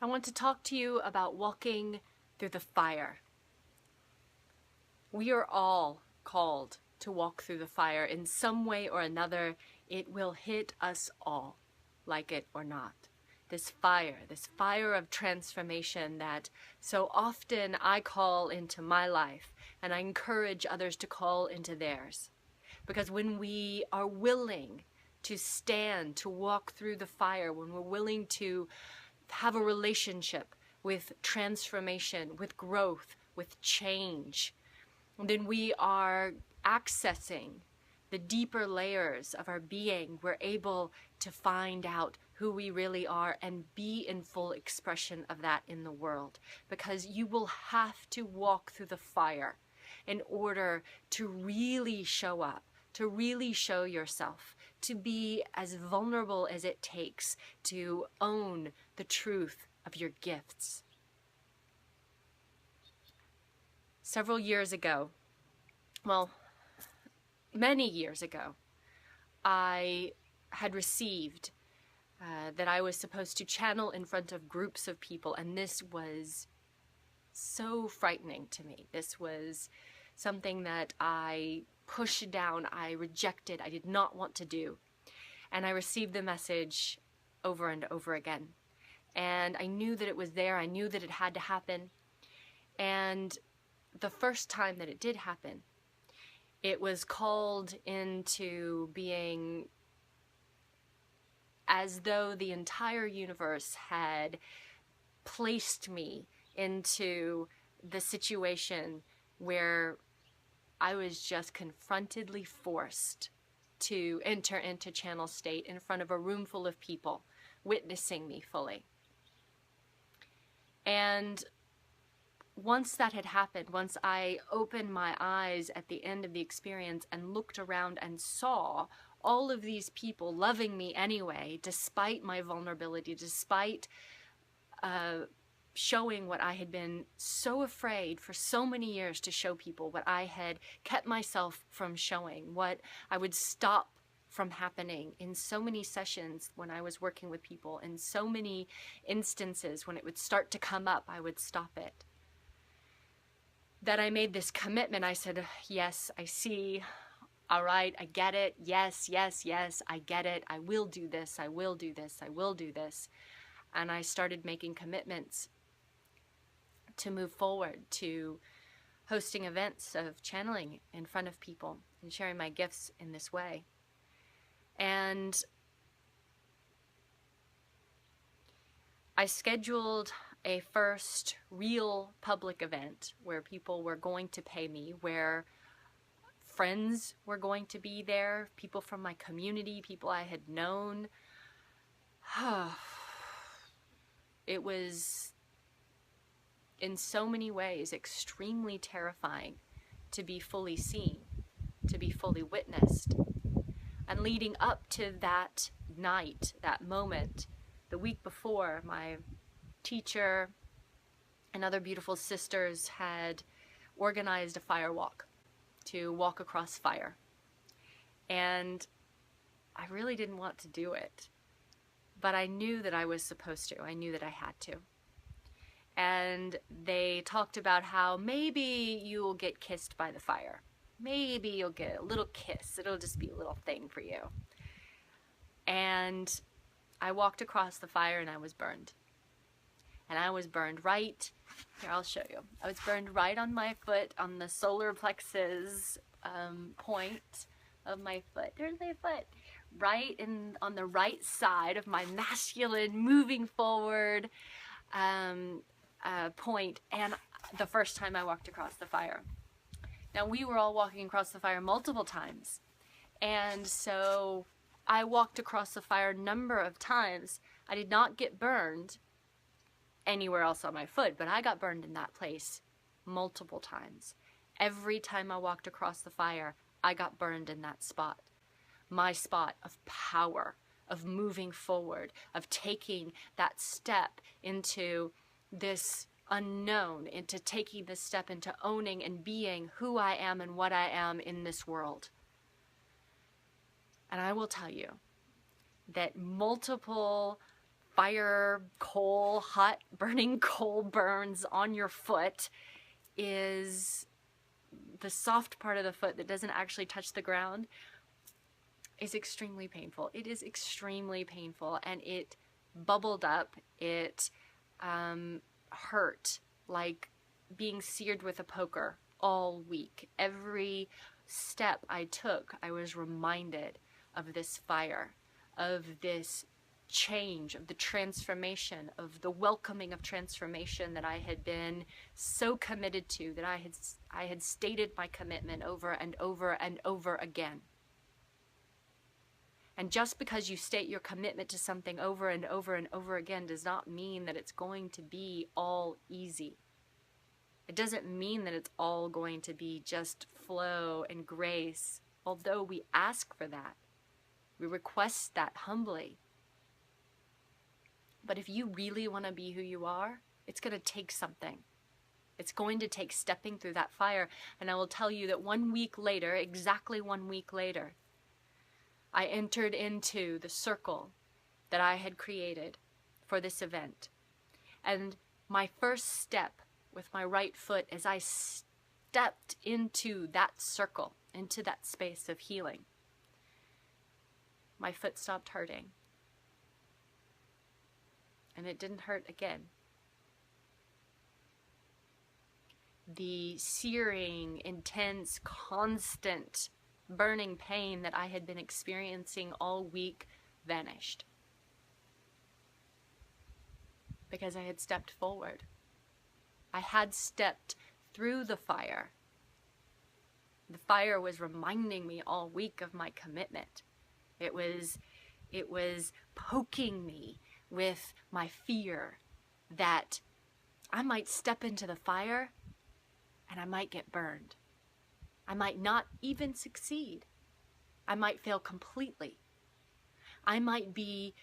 I want to talk to you about walking through the fire. We are all called to walk through the fire in some way or another. It will hit us all, like it or not. This fire of transformation that so often I call into my life, and I encourage others to call into theirs. Because when we are willing to stand, to walk through the fire, when we're willing to have a relationship with transformation, with growth, with change, then we are accessing the deeper layers of our being. We're able to find out who we really are and be in full expression of that in the world. Because you will have to walk through the fire in order to really show up, to really show yourself, to be as vulnerable as it takes to own the truth of your gifts. Several years ago, well, many years ago, I had received that I was supposed to channel in front of groups of people, and this was so frightening to me. This was something that I pushed down, I rejected, I did not want to do. And I received the message over and over again. And I knew that it was there, I knew that it had to happen. And the first time that it did happen, it was called into being as though the entire universe had placed me into the situation where I was just confrontedly forced to enter into channel state in front of a room full of people witnessing me fully. And once that had happened, once I opened my eyes at the end of the experience and looked around and saw all of these people loving me anyway, despite my vulnerability, despite showing what I had been so afraid for so many years to show people, what I had kept myself from showing, what I would stop from happening in so many sessions when I was working with people, in so many instances when it would start to come up, I would stop it. That I made this commitment. I said, yes, I see. All right, I get it. Yes, yes, yes, I get it. I will do this. I will do this. I will do this. And I started making commitments to move forward, to hosting events of channeling in front of people and sharing my gifts in this way. And I scheduled a first real public event where people were going to pay me, where friends were going to be there, people from my community, people I had known. It was, in so many ways, extremely terrifying to be fully seen, to be fully witnessed. And leading up to that night, that moment, the week before, my teacher and other beautiful sisters had organized a fire walk to walk across fire. And I really didn't want to do it, but I knew that I was supposed to. I knew that I had to. And they talked about how maybe you'll get kissed by the fire. Maybe you'll get a little kiss. It'll just be a little thing for you. And I walked across the fire and I was burned. And I was burned right, here I'll show you. I was burned right on my foot, on the solar plexus point of my foot. There's my foot. Right on the right side of my masculine, moving forward point. And the first time I walked across the fire. Now we were all walking across the fire multiple times. And so I walked across the fire a number of times. I did not get burned anywhere else on my foot, but I got burned in that place multiple times. Every time I walked across the fire, I got burned in that spot. My spot of power, of moving forward, of taking that step into this unknown, into taking this step into owning and being who I am and what I am in this world. And I will tell you that multiple fire, coal, hot, burning coal burns on your foot is the soft part of the foot that doesn't actually touch the ground is extremely painful. It is extremely painful, and it bubbled up. It hurt like being seared with a poker all week. Every step I took, I was reminded of this fire, of this change, of the transformation, of the welcoming of transformation that I had been so committed to, that I had stated my commitment over and over and over again. And just because you state your commitment to something over and over and over again does not mean that it's going to be all easy. It doesn't mean that it's all going to be just flow and grace, although we ask for that. We request that humbly. But if you really want to be who you are, it's going to take something. It's going to take stepping through that fire. And I will tell you that 1 week later, exactly 1 week later, I entered into the circle that I had created for this event. And my first step with my right foot, as I stepped into that circle, into that space of healing, my foot stopped hurting. And it didn't hurt again. The searing, intense, constant burning pain that I had been experiencing all week vanished. Because I had stepped forward. I had stepped through the fire. The fire was reminding me all week of my commitment. It was poking me with my fear that I might step into the fire and I might get burned. I might not even succeed. I might fail completely. I might be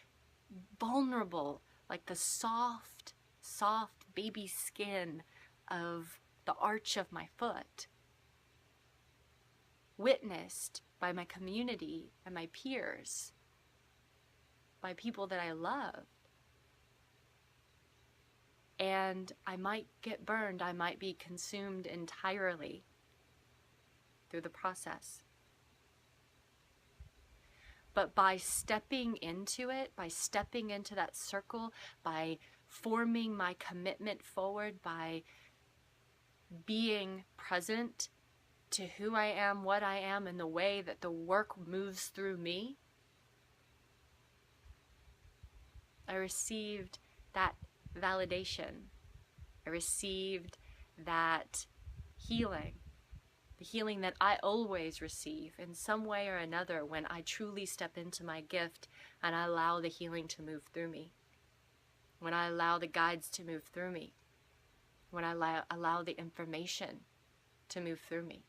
vulnerable, like the soft baby skin of the arch of my foot, witnessed by my community and my peers, by people that I love. And I might get burned. I might be consumed entirely through the process. But by stepping into it, by stepping into that circle, by forming my commitment forward, by being present to who I am, what I am, and the way that the work moves through me, I received that validation. I received that healing. The healing that I always receive in some way or another when I truly step into my gift and I allow the healing to move through me. When I allow the guides to move through me. When I allow the information to move through me.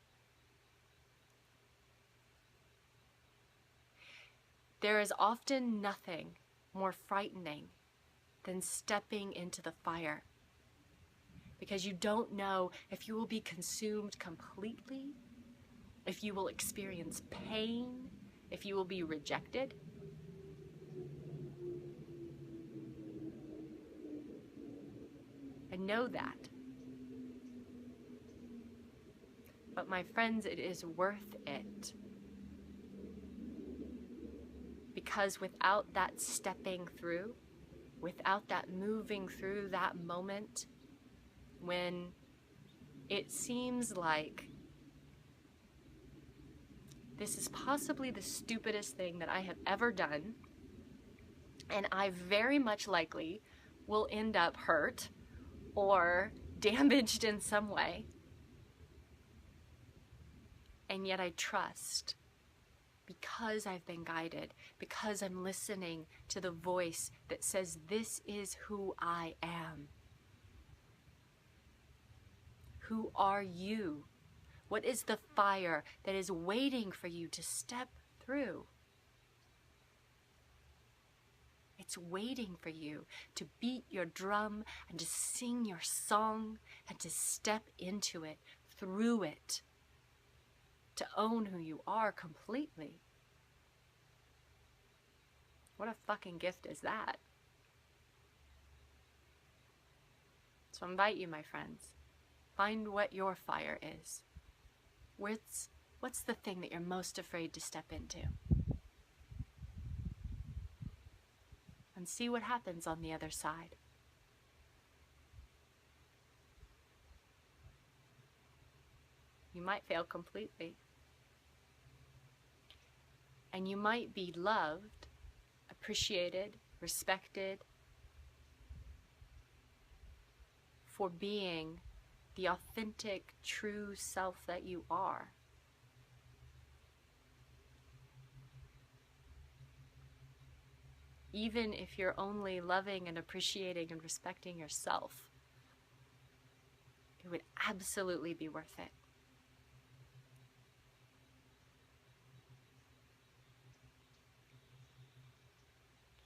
There is often nothing more frightening than stepping into the fire. Because you don't know if you will be consumed completely, if you will experience pain, if you will be rejected. I know that. But my friends, it is worth it. Because without that stepping through, without that moving through that moment, when it seems like this is possibly the stupidest thing that I have ever done, and I very much likely will end up hurt or damaged in some way, and yet I trust because I've been guided, because I'm listening to the voice that says, this is who I am. Who are you? What is the fire that is waiting for you to step through? It's waiting for you to beat your drum and to sing your song and to step into it, through it, to own who you are completely. What a fucking gift is that? So I invite you, my friends, find what your fire is. What's the thing that you're most afraid to step into? And see what happens on the other side. You might fail completely. And you might be loved, appreciated, respected for being the authentic, true self that you are. Even if you're only loving and appreciating and respecting yourself, it would absolutely be worth it.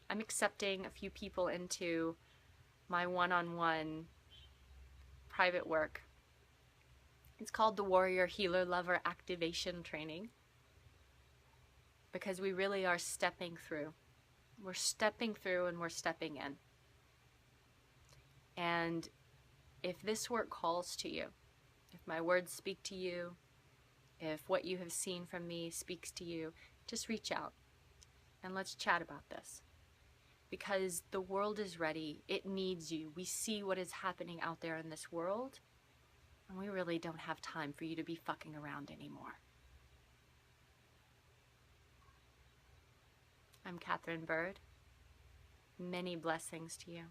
I'm accepting a few people into my one-on-one private work. It's called the Warrior Healer Lover Activation Training, because we really are stepping through. We're stepping through and we're stepping in. And if this work calls to you, if my words speak to you, if what you have seen from me speaks to you, just reach out and let's chat about this. Because the world is ready. It needs you. We see what is happening out there in this world, and we really don't have time for you to be fucking around anymore. I'm Katherine Bird. Many blessings to you.